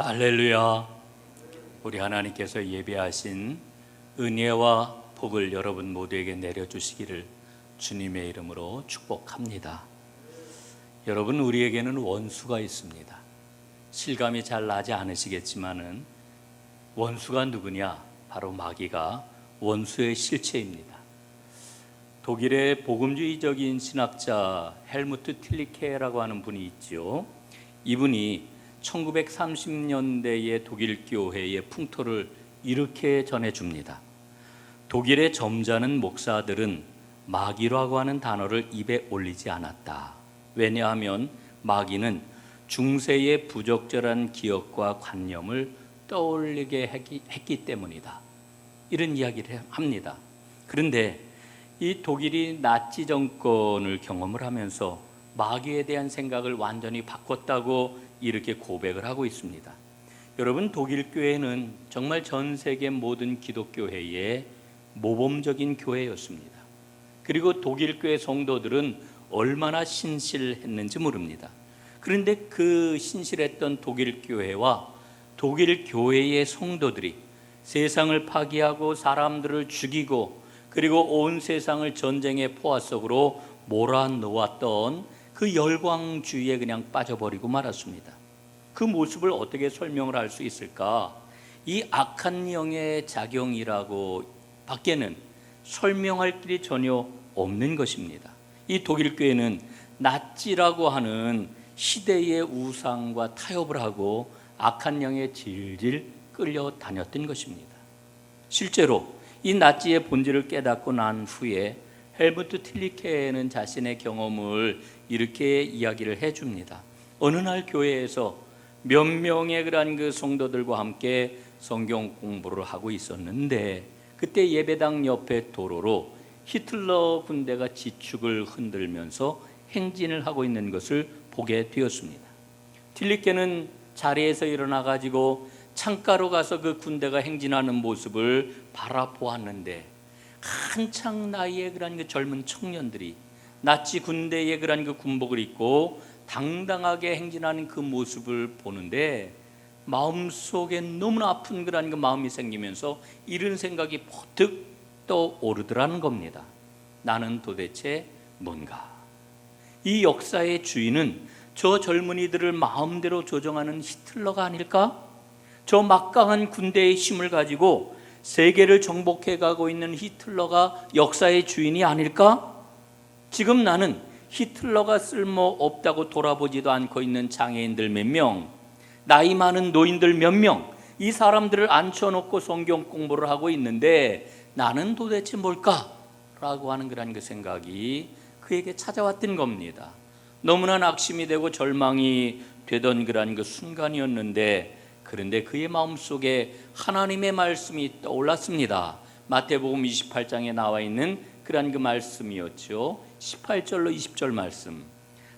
할렐루야. 우리 하나님께서 예배하신 은혜와 복을 여러분 모두에게 내려주시기를 주님의 이름으로 축복합니다. 여러분, 우리에게는 원수가 있습니다. 실감이 잘 나지 않으시겠지만은 원수가 누구냐? 바로 마귀가 원수의 실체입니다. 독일의 복음주의적인 신학자 헬무트 틸리케라고 하는 분이 있죠. 이분이 1930년대의 독일 교회의 풍토를 이렇게 전해줍니다. 독일의 점잖은 목사들은 마귀라고 하는 단어를 입에 올리지 않았다. 왜냐하면 마귀는 중세의 부적절한 기억과 관념을 떠올리게 했기 때문이다. 이런 이야기를 합니다. 그런데 이 독일이 나치 정권을 경험을 하면서 마귀에 대한 생각을 완전히 바꿨다고 이렇게 고백을 하고 있습니다. 여러분, 독일 교회는 정말 전 세계 모든 기독교회의 모범적인 교회였습니다. 그리고 독일 교회 성도들은 얼마나 신실했는지 모릅니다. 그런데 그 신실했던 독일 교회와 독일 교회의 성도들이 세상을 파괴하고 사람들을 죽이고 그리고 온 세상을 전쟁의 포화 속으로 몰아놓았던 그 열광주의에 그냥 빠져버리고 말았습니다. 그 모습을 어떻게 설명을 할 수 있을까? 이 악한 영의 작용이라고 밖에는 설명할 길이 전혀 없는 것입니다. 이 독일 교회는 나치라고 하는 시대의 우상과 타협을 하고 악한 영에 질질 끌려다녔던 것입니다. 실제로 이 나치의 본질을 깨닫고 난 후에 헬무트 틸리케는 자신의 경험을 이렇게 이야기를 해줍니다. 어느 날 교회에서 몇 명의 그 성도들과 함께 성경 공부를 하고 있었는데 그때 예배당 옆에 도로로 히틀러 군대가 지축을 흔들면서 행진을 하고 있는 것을 보게 되었습니다. 틸리케는 자리에서 일어나 가지고 창가로 가서 그 군대가 행진하는 모습을 바라보았는데 한창 나이의 그 젊은 청년들이 나치 군대의 그 군복을 입고 당당하게 행진하는 그 모습을 보는데 마음속에 너무나 아픈 그 마음이 생기면서 이런 생각이 퍼뜩 떠오르더라는 겁니다. 나는 도대체 뭔가? 이 역사의 주인은 저 젊은이들을 마음대로 조종하는 히틀러가 아닐까? 저 막강한 군대의 힘을 가지고 세계를 정복해 가고 있는 히틀러가 역사의 주인이 아닐까? 지금 나는 히틀러가 쓸모없다고 돌아보지도 않고 있는 장애인들 몇 명, 나이 많은 노인들 몇 명, 이 사람들을 앉혀놓고 성경 공부를 하고 있는데 나는 도대체 뭘까? 라고 하는 그 생각이 그에게 찾아왔던 겁니다. 너무나 낙심이 되고 절망이 되던 그 순간이었는데 그런데 그의 마음속에 하나님의 말씀이 떠올랐습니다. 마태복음 28장에 나와 있는 그 말씀이었죠. 18절로 20절 말씀.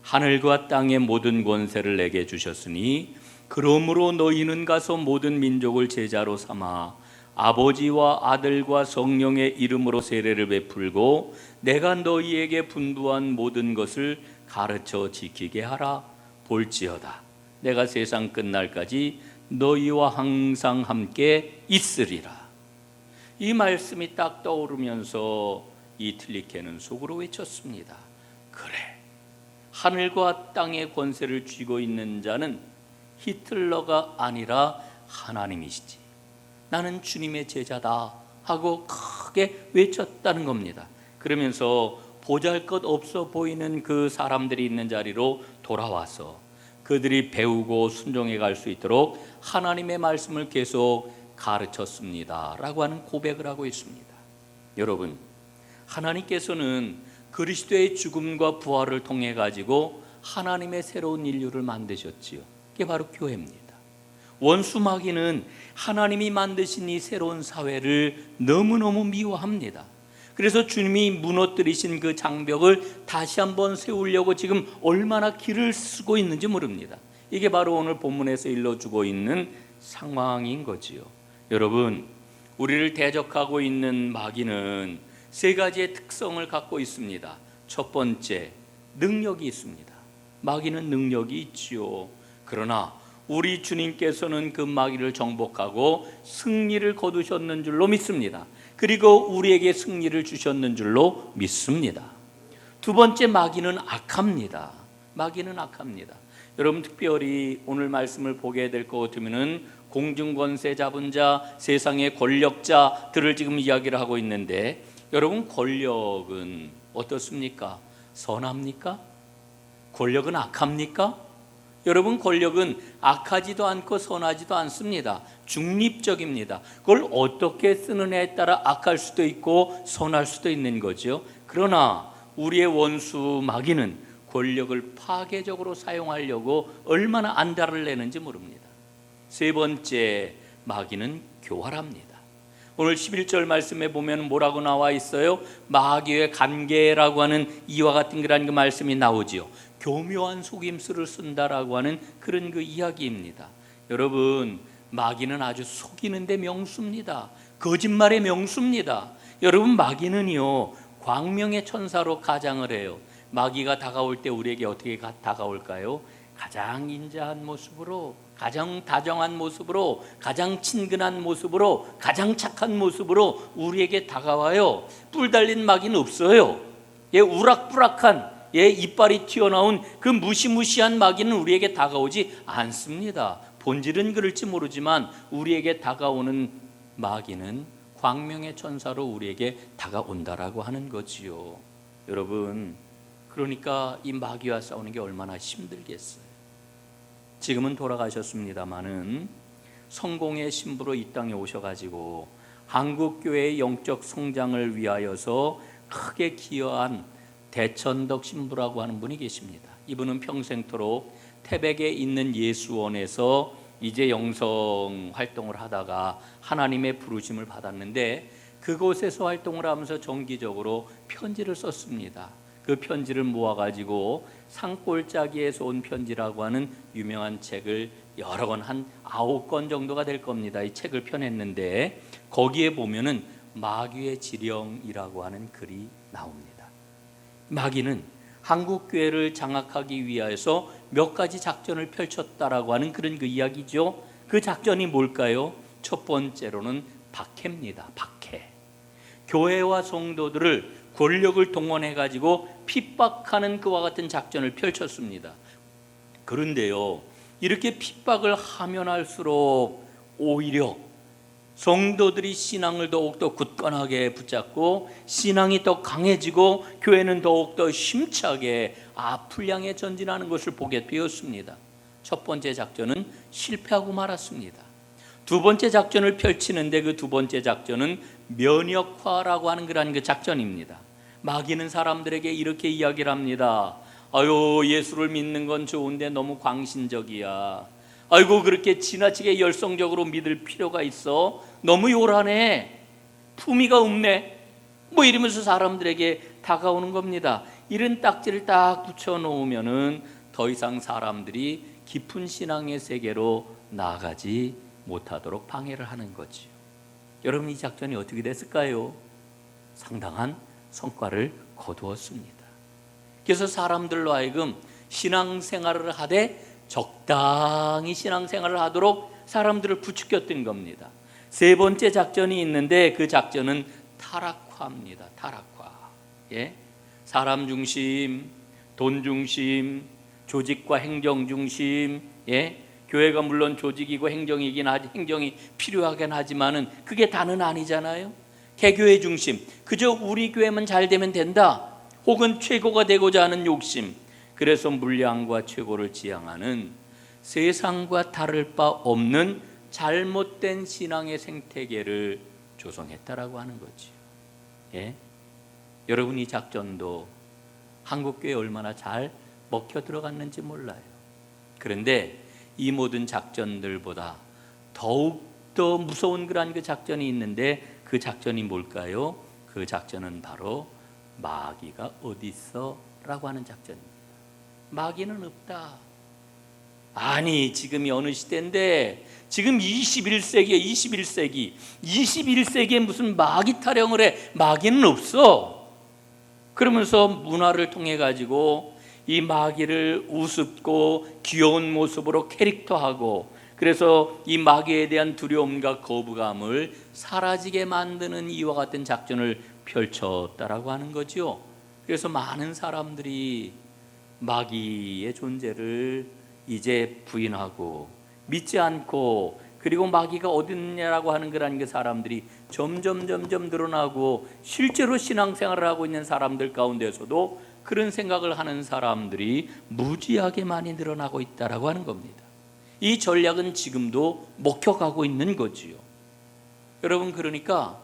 하늘과 땅의 모든 권세를 내게 주셨으니 그러므로 너희는 가서 모든 민족을 제자로 삼아 아버지와 아들과 성령의 이름으로 세례를 베풀고 내가 너희에게 분부한 모든 것을 가르쳐 지키게 하라. 볼지어다 내가 세상 끝날까지 너희와 항상 함께 있으리라. 이 말씀이 딱 떠오르면서 이 틸리케는 속으로 외쳤습니다. 그래, 하늘과 땅의 권세를 쥐고 있는 자는 히틀러가 아니라 하나님이시지. 나는 주님의 제자다 하고 크게 외쳤다는 겁니다. 그러면서 보잘것없어 보이는 그 사람들이 있는 자리로 돌아와서 그들이 배우고 순종해 갈 수 있도록 하나님의 말씀을 계속 가르쳤습니다 라고 하는 고백을 하고 있습니다. 여러분, 하나님께서는 그리스도의 죽음과 부활을 통해 가지고 하나님의 새로운 인류를 만드셨지요. 그게 바로 교회입니다. 원수 마귀는 하나님이 만드신 이 새로운 사회를 너무너무 미워합니다. 그래서 주님이 무너뜨리신 그 장벽을 다시 한번 세우려고 지금 얼마나 길을 쓰고 있는지 모릅니다. 이게 바로 오늘 본문에서 일러주고 있는 상황인 거지요. 여러분, 우리를 대적하고 있는 마귀는 세 가지의 특성을 갖고 있습니다. 첫 번째, 능력이 있습니다. 마귀는 능력이 있지요. 그러나 우리 주님께서는 그 마귀를 정복하고 승리를 거두셨는 줄로 믿습니다. 그리고 우리에게 승리를 주셨는 줄로 믿습니다. 두 번째, 마귀는 악합니다. 마귀는 악합니다. 여러분, 특별히 오늘 말씀을 보게 될 것 같으면은 공중권세 잡은 자, 세상의 권력자들을 지금 이야기를 하고 있는데, 여러분, 권력은 어떻습니까? 선합니까? 권력은 악합니까? 여러분, 권력은 악하지도 않고 선하지도 않습니다. 중립적입니다. 그걸 어떻게 쓰느냐에 따라 악할 수도 있고 선할 수도 있는 거죠. 그러나 우리의 원수 마귀는 권력을 파괴적으로 사용하려고 얼마나 안달을 내는지 모릅니다. 세 번째, 마귀는 교활합니다. 오늘 11절 말씀에 보면 뭐라고 나와 있어요? 마귀의 관계라고 하는 이와 같은 그런 그 말씀이 나오지요. 교묘한 속임수를 쓴다라고 하는 그런 그 이야기입니다. 여러분, 마귀는 아주 속이는데 명수입니다. 거짓말의 명수입니다. 여러분, 마귀는요, 광명의 천사로 가장을 해요. 마귀가 다가올 때 우리에게 어떻게 다가올까요? 가장 인자한 모습으로, 가장 다정한 모습으로, 가장 친근한 모습으로, 가장 착한 모습으로 우리에게 다가와요. 뿔 달린 마귀는 없어요. 우락부락한 이빨이 튀어나온 그 무시무시한 마귀는 우리에게 다가오지 않습니다. 본질은 그럴지 모르지만 우리에게 다가오는 마귀는 광명의 천사로 우리에게 다가온다라고 하는 거지요. 여러분, 그러니까 이 마귀와 싸우는 게 얼마나 힘들겠어요. 지금은 돌아가셨습니다마는 성공의 신부로 이 땅에 오셔가지고 한국교회의 영적 성장을 위하여서 크게 기여한 대천덕 신부라고 하는 분이 계십니다. 이분은 평생토록 태백에 있는 예수원에서 이제 영성 활동을 하다가 하나님의 부르심을 받았는데, 그곳에서 활동을 하면서 정기적으로 편지를 썼습니다. 그 편지를 모아가지고 산골짜기에서 온 편지라고 하는 유명한 책을 여러 권, 한 9권 정도가 될 겁니다. 이 책을 펴냈는데 거기에 보면은 마귀의 지령이라고 하는 글이 나옵니다. 마귀는 한국교회를 장악하기 위해서 몇 가지 작전을 펼쳤다라고 하는 그런 그 이야기죠. 그 작전이 뭘까요? 첫 번째로는 박해입니다. 박해. 교회와 성도들을 권력을 동원해가지고 핍박하는 그와 같은 작전을 펼쳤습니다. 그런데요, 이렇게 핍박을 하면 할수록 오히려 성도들이 신앙을 더욱더 굳건하게 붙잡고 신앙이 더 강해지고 교회는 더욱더 힘차게 앞을 향해 전진하는 것을 보게 되었습니다. 첫 번째 작전은 실패하고 말았습니다. 두 번째 작전을 펼치는데 그 두 번째 작전은 면역화라고 하는 그런 그 작전입니다. 마귀는 사람들에게 이렇게 이야기를 합니다. 아유, 예수를 믿는 건 좋은데 너무 광신적이야. 아이고, 그렇게 지나치게 열성적으로 믿을 필요가 있어? 너무 요란해. 품위가 없네. 뭐 이러면서 사람들에게 다가오는 겁니다. 이런 딱지를 딱 붙여놓으면은 더 이상 사람들이 깊은 신앙의 세계로 나아가지 못하도록 방해를 하는 거지요. 여러분, 이 작전이 어떻게 됐을까요? 상당한 성과를 거두었습니다. 그래서 사람들로 하여금 신앙생활을 하되 적당히 신앙생활을 하도록 사람들을 부추겼던 겁니다. 세 번째 작전이 있는데 그 작전은 타락화입니다. 타락화. 사람 중심, 돈 중심, 조직과 행정 중심. 교회가 물론 조직이고 행정이 필요하긴 하지만은 그게 다는 아니잖아요. 개교회 중심, 그저 우리 교회만 잘 되면 된다. 혹은 최고가 되고자 하는 욕심. 그래서 물량과 최고를 지향하는 세상과 다를 바 없는 잘못된 신앙의 생태계를 조성했다라고 하는 거지요. 여러분, 이 작전도 한국교회에 얼마나 잘 먹혀 들어갔는지 몰라요. 그런데 이 모든 작전들보다 더욱더 무서운 그런 그 작전이 있는데 그 작전이 뭘까요? 그 작전은 바로 마귀가 어디 있어? 라고 하는 작전입니다. 마귀는 없다. 아니, 지금이 어느 시대인데 지금 21세기에 21세기에 무슨 마귀 타령을 해. 마귀는 없어. 그러면서 문화를 통해 가지고 이 마귀를 우습고 귀여운 모습으로 캐릭터하고, 그래서 이 마귀에 대한 두려움과 거부감을 사라지게 만드는 이와 같은 작전을 펼쳤다라고 하는 거죠. 그래서 많은 사람들이 마귀의 존재를 이제 부인하고 믿지 않고, 그리고 마귀가 어디 있냐라고 하는 거라는 게 사람들이 점점 늘어나고, 실제로 신앙생활을 하고 있는 사람들 가운데서도 그런 생각을 하는 사람들이 무지하게 많이 늘어나고 있다라고 하는 겁니다. 이 전략은 지금도 먹혀가고 있는 거지요. 여러분, 그러니까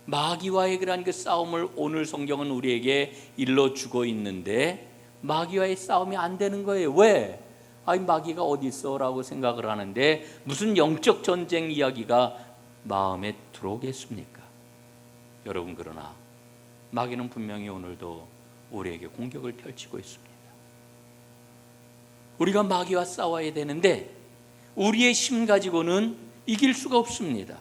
마귀와의 그런 그 싸움을 오늘 성경은 우리에게 일러주고 있는데, 마귀와의 싸움이 안 되는 거예요. 왜? 아이, 마귀가 어디 있어? 라고 생각을 하는데 무슨 영적 전쟁 이야기가 마음에 들어오겠습니까? 여러분, 그러나 마귀는 분명히 오늘도 우리에게 공격을 펼치고 있습니다. 우리가 마귀와 싸워야 되는데 우리의 힘 가지고는 이길 수가 없습니다.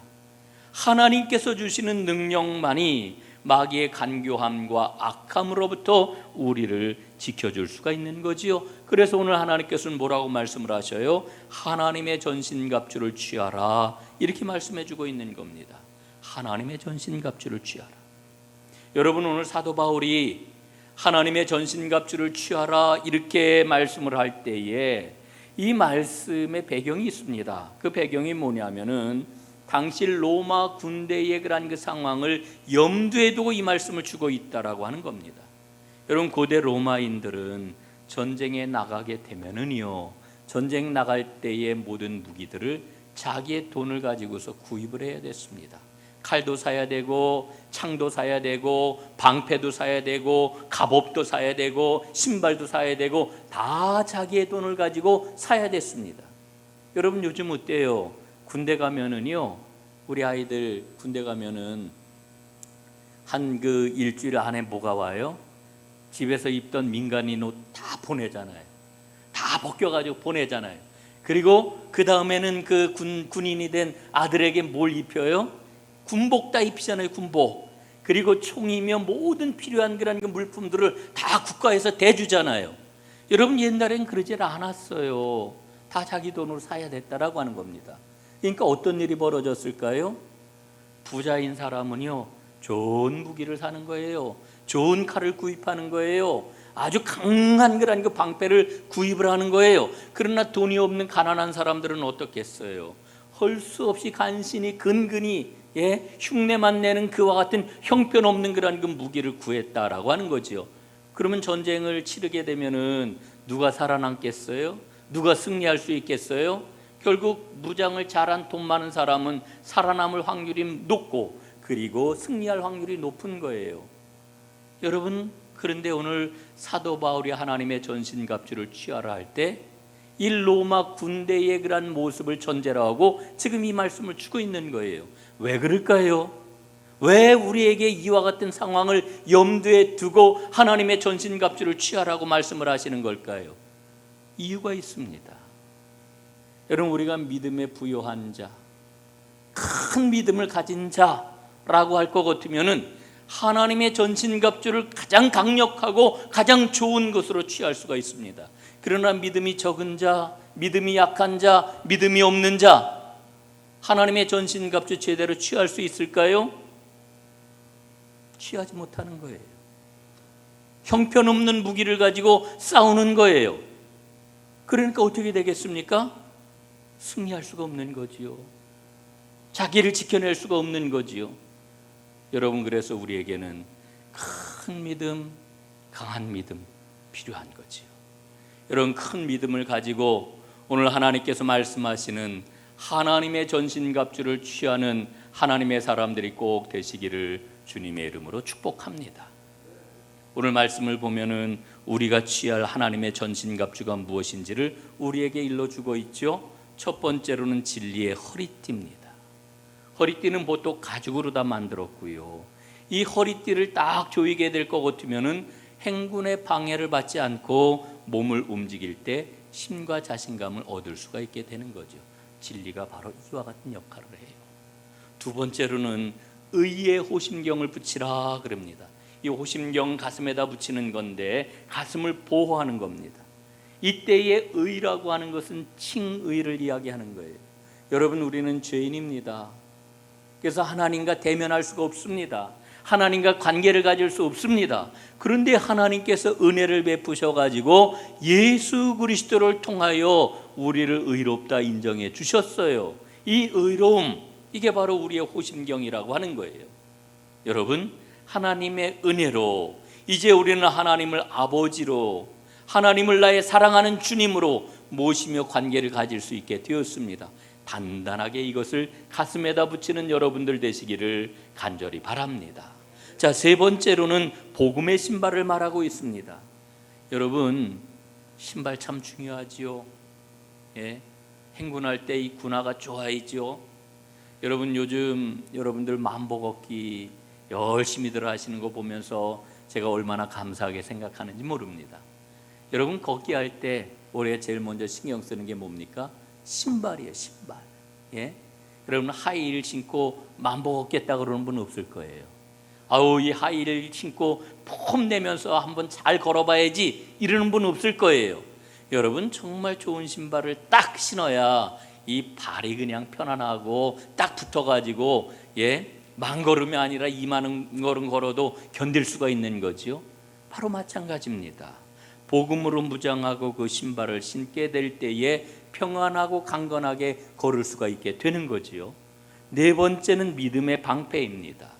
하나님께서 주시는 능력만이 마귀의 간교함과 악함으로부터 우리를 지켜줄 수가 있는 거지요. 그래서 오늘 하나님께서는 뭐라고 말씀을 하셔요? 하나님의 전신갑주를 취하라, 이렇게 말씀해 주고 있는 겁니다. 하나님의 전신갑주를 취하라. 여러분, 오늘 사도 바울이 하나님의 전신갑주를 취하라 이렇게 말씀을 할 때에 이 말씀의 배경이 있습니다. 그 배경이 뭐냐면은 당시 로마 군대의 그런 그 상황을 염두에 두고 이 말씀을 주고 있다라고 하는 겁니다. 여러분, 고대 로마인들은 전쟁에 나가게 되면은요, 전쟁 나갈 때의 모든 무기들을 자기의 돈을 가지고서 구입을 해야 됐습니다. 칼도 사야 되고, 창도 사야 되고, 방패도 사야 되고, 갑옷도 사야 되고, 신발도 사야 되고, 다 자기의 돈을 가지고 사야 됐습니다. 여러분, 요즘 어때요? 군대 가면은요, 우리 아이들 군대 가면은 한 그 일주일 안에 뭐가 와요? 집에서 입던 민간인 옷 다 보내잖아요. 다 벗겨가지고 보내잖아요. 그리고 그 다음에는 그 군인이 된 아들에게 뭘 입혀요? 군복 다 입히잖아요. 군복. 그리고 총이며 모든 필요한 그런 그 물품들을 다 국가에서 대주잖아요. 여러분, 옛날엔 그러질 않았어요. 다 자기 돈으로 사야 됐다라고 하는 겁니다. 그러니까 어떤 일이 벌어졌을까요? 부자인 사람은요, 좋은 무기를 사는 거예요. 좋은 칼을 구입하는 거예요. 아주 강한 그런 그 방패를 구입을 하는 거예요. 그러나 돈이 없는 가난한 사람들은 어떻겠어요? 헐 수 없이 간신히 근근히 흉내만 내는 그와 같은 형편없는 그런 그 무기를 구했다라고 하는 거지요. 그러면 전쟁을 치르게 되면은 누가 살아남겠어요? 누가 승리할 수 있겠어요? 결국 무장을 잘한 돈 많은 사람은 살아남을 확률이 높고, 그리고 승리할 확률이 높은 거예요. 여러분, 그런데 오늘 사도 바울이 하나님의 전신갑주를 취하라 할 때 이 로마 군대의 그런 모습을 전제로 하고 지금 이 말씀을 주고 있는 거예요. 왜 그럴까요? 왜 우리에게 이와 같은 상황을 염두에 두고 하나님의 전신갑주를 취하라고 말씀을 하시는 걸까요? 이유가 있습니다. 여러분, 우리가 믿음에 부요한 자, 큰 믿음을 가진 자라고 할 것 같으면은 하나님의 전신갑주를 가장 강력하고 가장 좋은 것으로 취할 수가 있습니다. 그러나 믿음이 적은 자, 믿음이 약한 자, 믿음이 없는 자, 하나님의 전신갑주 제대로 취할 수 있을까요? 취하지 못하는 거예요. 형편없는 무기를 가지고 싸우는 거예요. 그러니까 어떻게 되겠습니까? 승리할 수가 없는 거지요. 자기를 지켜낼 수가 없는 거지요. 여러분, 그래서 우리에게는 큰 믿음, 강한 믿음 필요한 거지요. 여러분, 큰 믿음을 가지고 오늘 하나님께서 말씀하시는 하나님의 전신갑주를 취하는 하나님의 사람들이 꼭 되시기를 주님의 이름으로 축복합니다. 오늘 말씀을 보면은 우리가 취할 하나님의 전신갑주가 무엇인지를 우리에게 일러주고 있죠. 첫 번째로는 진리의 허리띠입니다. 허리띠는 보통 가죽으로 다 만들었고요. 이 허리띠를 딱 조이게 될 것 같으면은 행군의 방해를 받지 않고 몸을 움직일 때 힘과 자신감을 얻을 수가 있게 되는 거죠. 진리가 바로 이와 같은 역할을 해요. 두 번째로는 의의 호심경을 붙이라 그럽니다. 이 호심경 가슴에다 붙이는 건데 가슴을 보호하는 겁니다. 이때의 의라고 하는 것은 칭의를 이야기하는 거예요. 여러분, 우리는 죄인입니다. 그래서 하나님과 대면할 수가 없습니다. 하나님과 관계를 가질 수 없습니다. 그런데 하나님께서 은혜를 베푸셔가지고 예수 그리스도를 통하여 우리를 의롭다 인정해 주셨어요. 이 의로움, 이게 바로 우리의 호심경이라고 하는 거예요. 여러분, 하나님의 은혜로 이제 우리는 하나님을 아버지로, 하나님을 나의 사랑하는 주님으로 모시며 관계를 가질 수 있게 되었습니다. 단단하게 이것을 가슴에다 붙이는 여러분들 되시기를 간절히 바랍니다. 자, 세 번째로는 복음의 신발을 말하고 있습니다. 여러분, 신발 참 중요하지요. 예? 행군할 때 이 군화가 좋아이지요. 여러분, 요즘 여러분들 만보 걷기 열심히들 하시는 거 보면서 제가 얼마나 감사하게 생각하는지 모릅니다. 여러분, 걷기 할 때 우리가 제일 먼저 신경 쓰는 게 뭡니까? 신발이에요, 신발. 예? 여러분, 하이힐 신고 만보 걷겠다 그러는 분 없을 거예요. 아우, 이 하이힐 신고 폼 내면서 한번 잘 걸어봐야지 이러는 분 없을 거예요. 여러분, 정말 좋은 신발을 딱 신어야 이 발이 그냥 편안하고 딱 붙어가지고, 예, 만 걸음이 아니라 2만 걸음 걸어도 견딜 수가 있는 거지요. 바로 마찬가지입니다. 복음으로 무장하고 그 신발을 신게 될 때에 평안하고 강건하게 걸을 수가 있게 되는 거지요. 네 번째는 믿음의 방패입니다.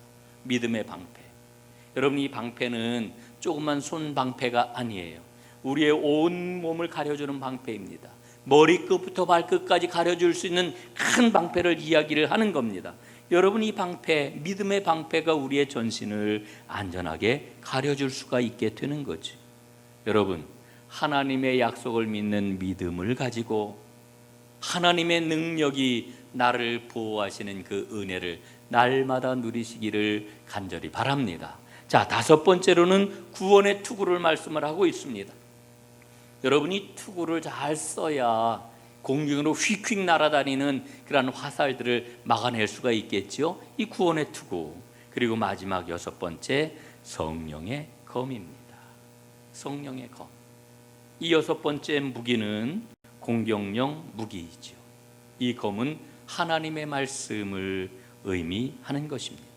믿음의 방패. 여러분, 이 방패는 조그만 손 방패가 아니에요. 우리의 온 몸을 가려주는 방패입니다. 머리끝부터 발끝까지 가려줄 수 있는 큰 방패를 이야기를 하는 겁니다. 여러분, 이 방패, 믿음의 방패가 우리의 전신을 안전하게 가려줄 수가 있게 되는 거지. 여러분, 하나님의 약속을 믿는 믿음을 가지고 하나님의 능력이 나를 보호하시는 그 은혜를 날마다 누리시기를 간절히 바랍니다. 자, 다섯 번째로는 구원의 투구를 말씀을 하고 있습니다. 여러분이 투구를 잘 써야 공중으로 휙휙 날아다니는 그런 화살들을 막아낼 수가 있겠죠. 이 구원의 투구. 그리고 마지막 여섯 번째, 성령의 검입니다. 성령의 검. 이 여섯 번째 무기는 공격용 무기이죠. 이 검은 하나님의 말씀을 의미하는 것입니다.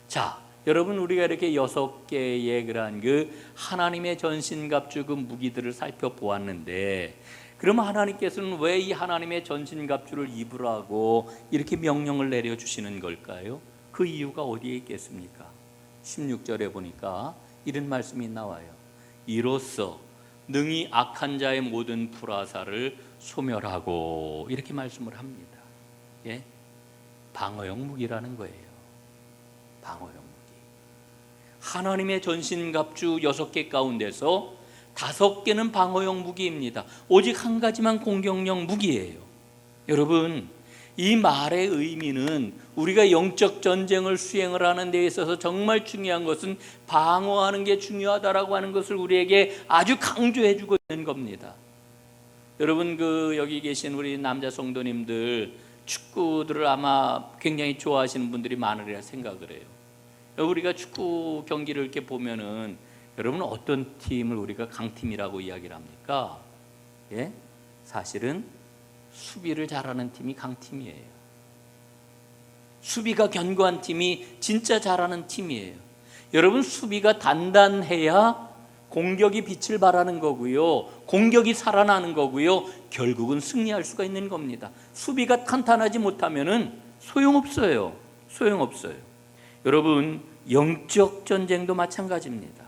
자, 여러분, 우리가 이렇게 여섯 개의 그러한 그 하나님의 전신갑주 그 무기들을 살펴보았는데, 그러면 하나님께서는 왜 이 하나님의 전신갑주를 입으라고 이렇게 명령을 내려주시는 걸까요? 그 이유가 어디에 있겠습니까? 16절에 보니까 이런 말씀이 나와요. 이로써 능히 악한 자의 모든 불화살을 소멸하고, 이렇게 말씀을 합니다. 예? 방어용 무기라는 거예요. 방어용 무기. 하나님의 전신갑주 6개 가운데서 5개는 방어용 무기입니다. 오직 한 가지만 공격용 무기예요. 여러분, 이 말의 의미는 우리가 영적 전쟁을 수행을 하는 데 있어서 정말 중요한 것은 방어하는 게 중요하다라고 하는 것을 우리에게 아주 강조해 주고 있는 겁니다. 여러분, 여기 계신 우리 남자 성도님들 축구들을 아마 굉장히 좋아하시는 분들이 많으리라 생각을 해요. 우리가 축구 경기를 이렇게 보면은 여러분, 어떤 팀을 우리가 강팀이라고 이야기를 합니까? 예? 사실은 수비를 잘하는 팀이 강팀이에요. 수비가 견고한 팀이 진짜 잘하는 팀이에요. 여러분, 수비가 단단해야 공격이 빛을 발하는 거고요, 공격이 살아나는 거고요, 결국은 승리할 수가 있는 겁니다. 수비가 탄탄하지 못하면은 소용없어요. 소용없어요. 여러분, 영적 전쟁도 마찬가지입니다.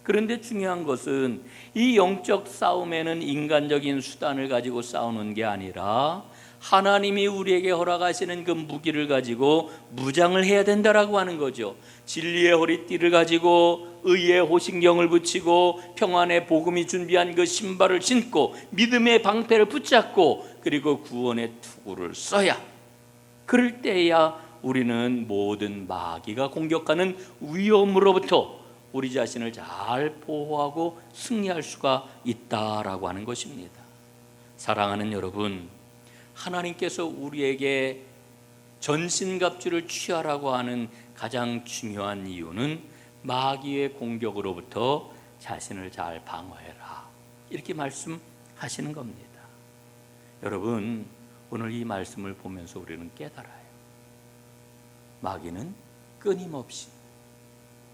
그런데 중요한 것은 이 영적 싸움에는 인간적인 수단을 가지고 싸우는 게 아니라 하나님이 우리에게 허락하시는 그 무기를 가지고 무장을 해야 된다라고 하는 거죠. 진리의 허리띠를 가지고 의의 호신경을 붙이고 평안의 복음이 준비한 그 신발을 신고 믿음의 방패를 붙잡고 그리고 구원의 투구를 써야, 그럴 때야 우리는 모든 마귀가 공격하는 위험으로부터 우리 자신을 잘 보호하고 승리할 수가 있다라고 하는 것입니다. 사랑하는 여러분, 하나님께서 우리에게 전신갑주를 취하라고 하는 가장 중요한 이유는 마귀의 공격으로부터 자신을 잘 방어해라, 이렇게 말씀하시는 겁니다. 여러분, 오늘 이 말씀을 보면서 우리는 깨달아요. 마귀는 끊임없이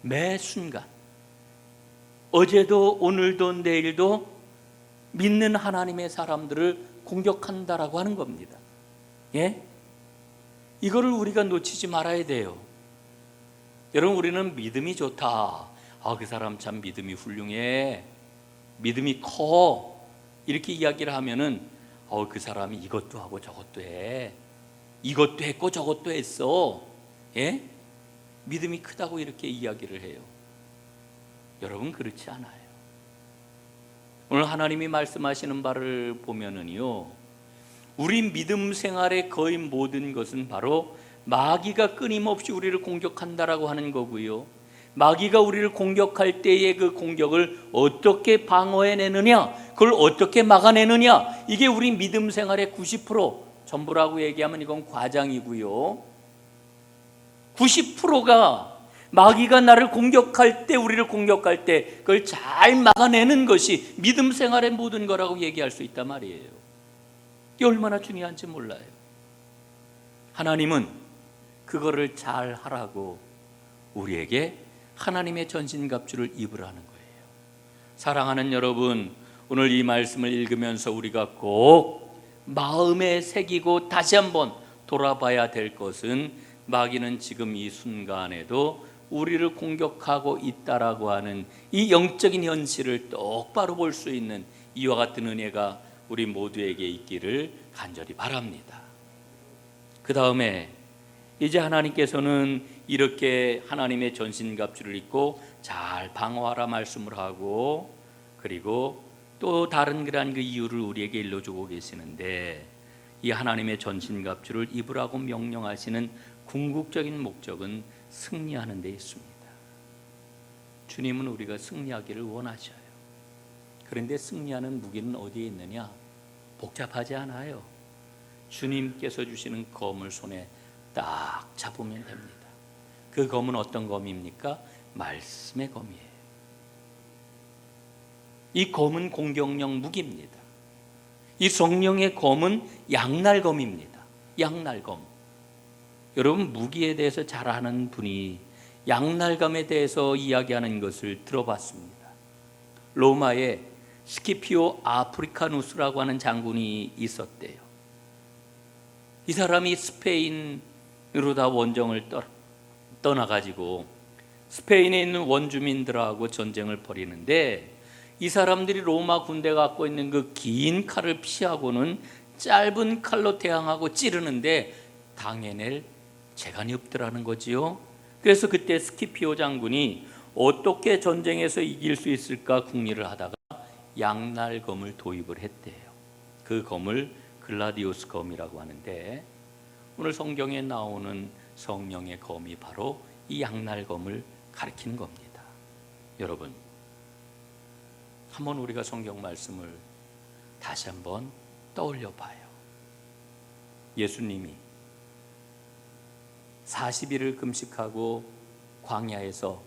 매 순간, 어제도 오늘도 내일도 믿는 하나님의 사람들을 공격한다라고 하는 겁니다. 예? 이거를 우리가 놓치지 말아야 돼요. 여러분, 우리는 믿음이 좋다, 그 사람 참 믿음이 훌륭해, 믿음이 커, 이렇게 이야기를 하면은 그 사람이 이것도 하고 저것도 해, 이것도 했고 저것도 했어, 예? 믿음이 크다고 이렇게 이야기를 해요. 여러분, 그렇지 않아요. 오늘 하나님이 말씀하시는 바를 보면은요, 우리 믿음 생활의 거의 모든 것은 바로 마귀가 끊임없이 우리를 공격한다라고 하는 거고요, 마귀가 우리를 공격할 때의 그 공격을 어떻게 방어해내느냐, 그걸 어떻게 막아내느냐, 이게 우리 믿음 생활의 90%, 전부라고 얘기하면 이건 과장이고요, 90%가 마귀가 나를 공격할 때, 우리를 공격할 때 그걸 잘 막아내는 것이 믿음 생활의 모든 거라고 얘기할 수 있단 말이에요. 이게 얼마나 중요한지 몰라요. 하나님은 그거를 잘 하라고 우리에게 하나님의 전신갑주를 입으라는 거예요. 사랑하는 여러분, 오늘 이 말씀을 읽으면서 우리가 꼭 마음에 새기고 다시 한번 돌아봐야 될 것은, 마귀는 지금 이 순간에도 우리를 공격하고 있다라고 하는 이 영적인 현실을 똑바로 볼 수 있는 이와 같은 은혜가 우리 모두에게 있기를 간절히 바랍니다. 그 다음에 이제 하나님께서는 이렇게 하나님의 전신갑주를 입고 잘 방어하라 말씀을 하고, 그리고 또 다른 그러한 그 이유를 우리에게 일러주고 계시는데, 이 하나님의 전신갑주를 입으라고 명령하시는 궁극적인 목적은 승리하는 데 있습니다. 주님은 우리가 승리하기를 원하셔요. 그런데 승리하는 무기는 어디에 있느냐? 복잡하지 않아요. 주님께서 주시는 검을 손에 딱 잡으면 됩니다. 그 검은 어떤 검입니까? 말씀의 검이에요. 이 검은 공격용 무기입니다. 이 성령의 검은 양날검입니다. 양날검. 여러분, 무기에 대해서 잘 아는 분이 양날검에 대해서 이야기하는 것을 들어봤습니다. 로마에 스키피오 아프리카누스라고 하는 장군이 있었대요. 이 사람이 스페인으로 다 원정을 떠나가지고 스페인에 있는 원주민들하고 전쟁을 벌이는데, 이 사람들이 로마 군대가 갖고 있는 그 긴 칼을 피하고는 짧은 칼로 대항하고 찌르는데 당해낼 재간이 없더라는 거지요. 그래서 그때 스키피오 장군이 어떻게 전쟁에서 이길 수 있을까 궁리를 하다가 양날검을 도입을 했대요. 그 검을 글라디우스 검이라고 하는데, 오늘 성경에 나오는 성령의 검이 바로 이 양날검을 가리키는 겁니다. 여러분, 한번 우리가 성경 말씀을 다시 한번 떠올려 봐요. 예수님이 40일을 금식하고 광야에서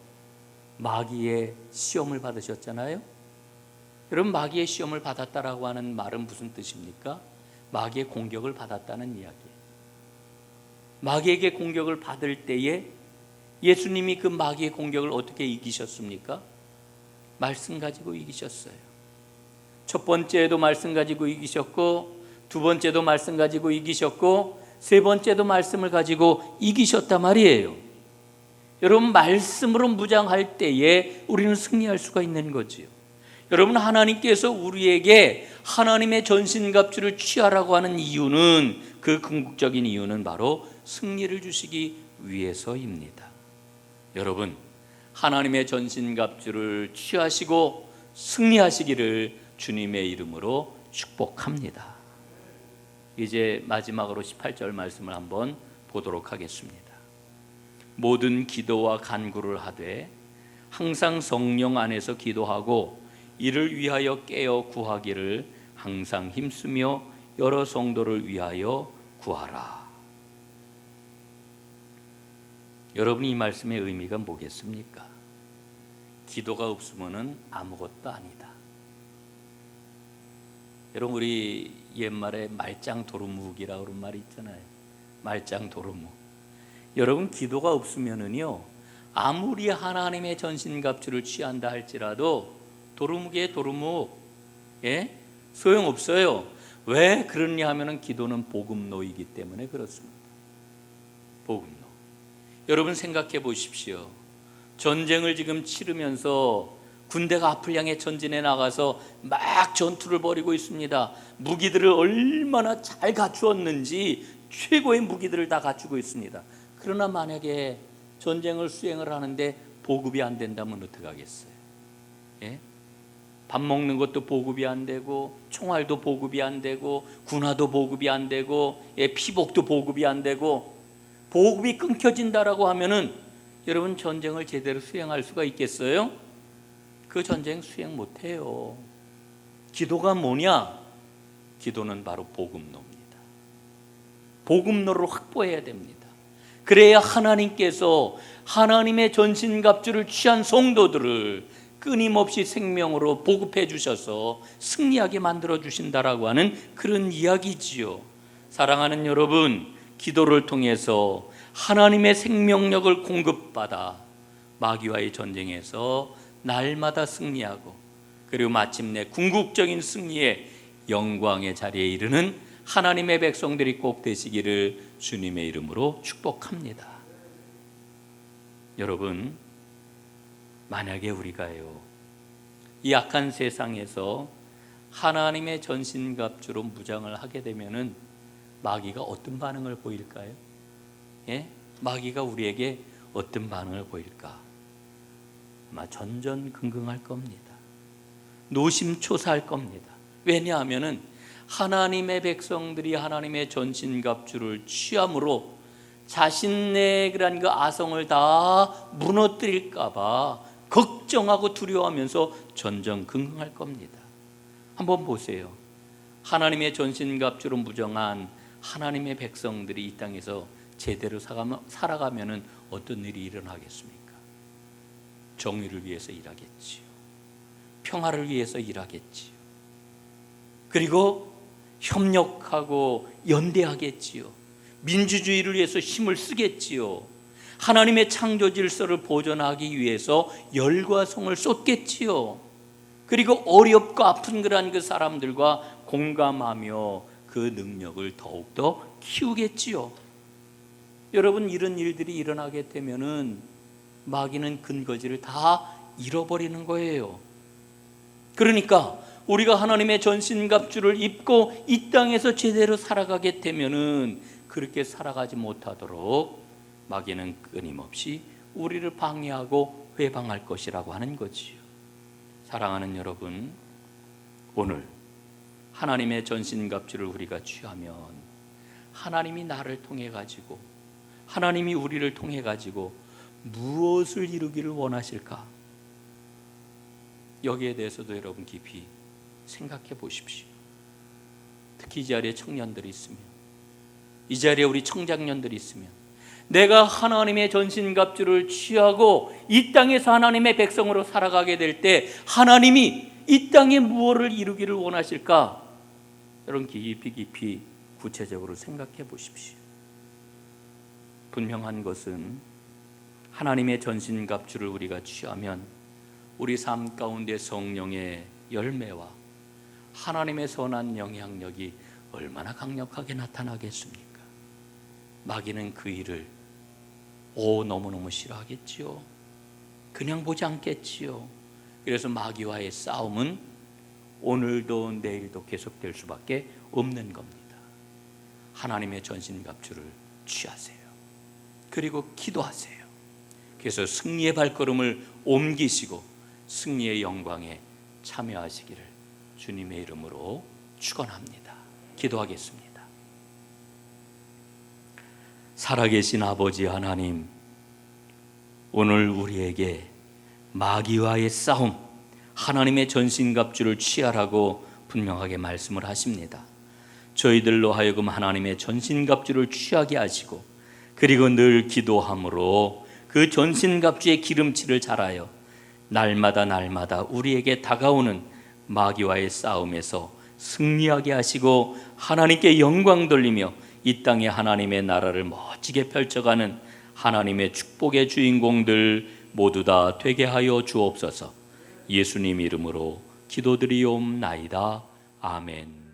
마귀의 시험을 받으셨잖아요. 여러분, 마귀의 시험을 받았다라고 하는 말은 무슨 뜻입니까? 마귀의 공격을 받았다는 이야기예요. 마귀에게 공격을 받을 때에 예수님이 그 마귀의 공격을 어떻게 이기셨습니까? 말씀 가지고 이기셨어요. 첫 번째도 말씀 가지고 이기셨고, 두 번째도 말씀 가지고 이기셨고, 세 번째도 말씀을 가지고 이기셨단 말이에요. 여러분, 말씀으로 무장할 때에 우리는 승리할 수가 있는 거지요. 여러분, 하나님께서 우리에게 하나님의 전신갑주를 취하라고 하는 이유는, 그 궁극적인 이유는 바로 승리를 주시기 위해서입니다. 여러분, 하나님의 전신갑주를 취하시고 승리하시기를 주님의 이름으로 축복합니다. 이제 마지막으로 18절 말씀을 한번 보도록 하겠습니다. 모든 기도와 간구를 하되 항상 성령 안에서 기도하고 이를 위하여 깨어 구하기를 항상 힘쓰며 여러 성도를 위하여 구하라. 여러분, 이 말씀의 의미가 뭐겠습니까? 기도가 없으면은 아무것도 아니다. 여러분, 우리 옛말에 말짱 도루묵이라고 그런 말이 있잖아요. 말짱 도루묵. 여러분, 기도가 없으면은요, 아무리 하나님의 전신갑주를 취한다 할지라도 도루묵이에요, 도루묵. 예? 소용없어요. 왜 그러냐 하면은 기도는 복음노이기 때문에 그렇습니다. 복음노. 여러분, 생각해 보십시오. 전쟁을 지금 치르면서 군대가 앞을 향해 전진해 나가서 막 전투를 벌이고 있습니다. 무기들을 얼마나 잘 갖추었는지 최고의 무기들을 다 갖추고 있습니다. 그러나 만약에 전쟁을 수행을 하는데 보급이 안 된다면 어떻게 하겠어요? 예? 밥 먹는 것도 보급이 안 되고, 총알도 보급이 안 되고, 군화도 보급이 안 되고, 피복도 보급이 안 되고, 보급이 끊겨진다라고 하면은 여러분, 전쟁을 제대로 수행할 수가 있겠어요? 그 전쟁 수행 못해요. 기도가 뭐냐? 기도는 바로 복음노입니다. 복음노를 확보해야 됩니다. 그래야 하나님께서 하나님의 전신갑주를 취한 성도들을 끊임없이 생명으로 보급해 주셔서 승리하게 만들어 주신다라고 하는 그런 이야기지요. 사랑하는 여러분, 기도를 통해서 하나님의 생명력을 공급받아 마귀와의 전쟁에서 날마다 승리하고, 그리고 마침내 궁극적인 승리의 영광의 자리에 이르는 하나님의 백성들이 꼭 되시기를 주님의 이름으로 축복합니다. 여러분, 만약에 우리가요, 이 악한 세상에서 하나님의 전신갑주로 무장을 하게 되면은 마귀가 어떤 반응을 보일까요? 예? 마귀가 우리에게 어떤 반응을 보일까? 아마 전전긍긍할 겁니다. 노심초사할 겁니다. 왜냐하면은 하나님의 백성들이 하나님의 전신갑주를 취함으로 자신의 그런 그 아성을 다 무너뜨릴까봐 걱정하고 두려워하면서 전전긍긍할 겁니다. 한번 보세요. 하나님의 전신갑주로 무정한 하나님의 백성들이 이 땅에서 제대로 살아가면은 어떤 일이 일어나겠습니까? 정의를 위해서 일하겠지요. 평화를 위해서 일하겠지요. 그리고 협력하고 연대하겠지요. 민주주의를 위해서 힘을 쓰겠지요. 하나님의 창조 질서를 보존하기 위해서 열과 성을 쏟겠지요. 그리고 어렵고 아픈 그러한 그 사람들과 공감하며 그 능력을 더욱더 키우겠지요. 여러분, 이런 일들이 일어나게 되면은 마귀는 근거지를 다 잃어버리는 거예요. 그러니까 우리가 하나님의 전신갑주를 입고 이 땅에서 제대로 살아가게 되면은 그렇게 살아가지 못하도록 마귀는 끊임없이 우리를 방해하고 회방할 것이라고 하는 거지요. 사랑하는 여러분, 오늘 하나님의 전신갑주를 우리가 취하면 하나님이 나를 통해 가지고, 하나님이 우리를 통해 가지고 무엇을 이루기를 원하실까? 여기에 대해서도 여러분 깊이 생각해 보십시오. 특히 이 자리에 청년들이 있으면, 이 자리에 우리 청장년들이 있으면, 내가 하나님의 전신갑주를 취하고 이 땅에서 하나님의 백성으로 살아가게 될 때 하나님이 이 땅에 무엇을 이루기를 원하실까? 여러분, 깊이 구체적으로 생각해 보십시오. 분명한 것은 하나님의 전신갑주를 우리가 취하면 우리 삶 가운데 성령의 열매와 하나님의 선한 영향력이 얼마나 강력하게 나타나겠습니까? 마귀는 그 일을 너무너무 싫어하겠지요. 그냥 보지 않겠지요. 그래서 마귀와의 싸움은 오늘도 내일도 계속될 수밖에 없는 겁니다. 하나님의 전신갑주를 취하세요. 그리고 기도하세요. 그래서 승리의 발걸음을 옮기시고 승리의 영광에 참여하시기를 주님의 이름으로 축원합니다. 기도하겠습니다. 살아계신 아버지 하나님, 오늘 우리에게 마귀와의 싸움, 하나님의 전신갑주를 취하라고 분명하게 말씀을 하십니다. 저희들로 하여금 하나님의 전신갑주를 취하게 하시고, 그리고 늘 기도함으로 그 전신갑주의 기름칠을 잘하여 날마다 우리에게 다가오는 마귀와의 싸움에서 승리하게 하시고 하나님께 영광 돌리며 이 땅에 하나님의 나라를 멋지게 펼쳐가는 하나님의 축복의 주인공들 모두 다 되게 하여 주옵소서. 예수님 이름으로 기도드리옵나이다. 아멘.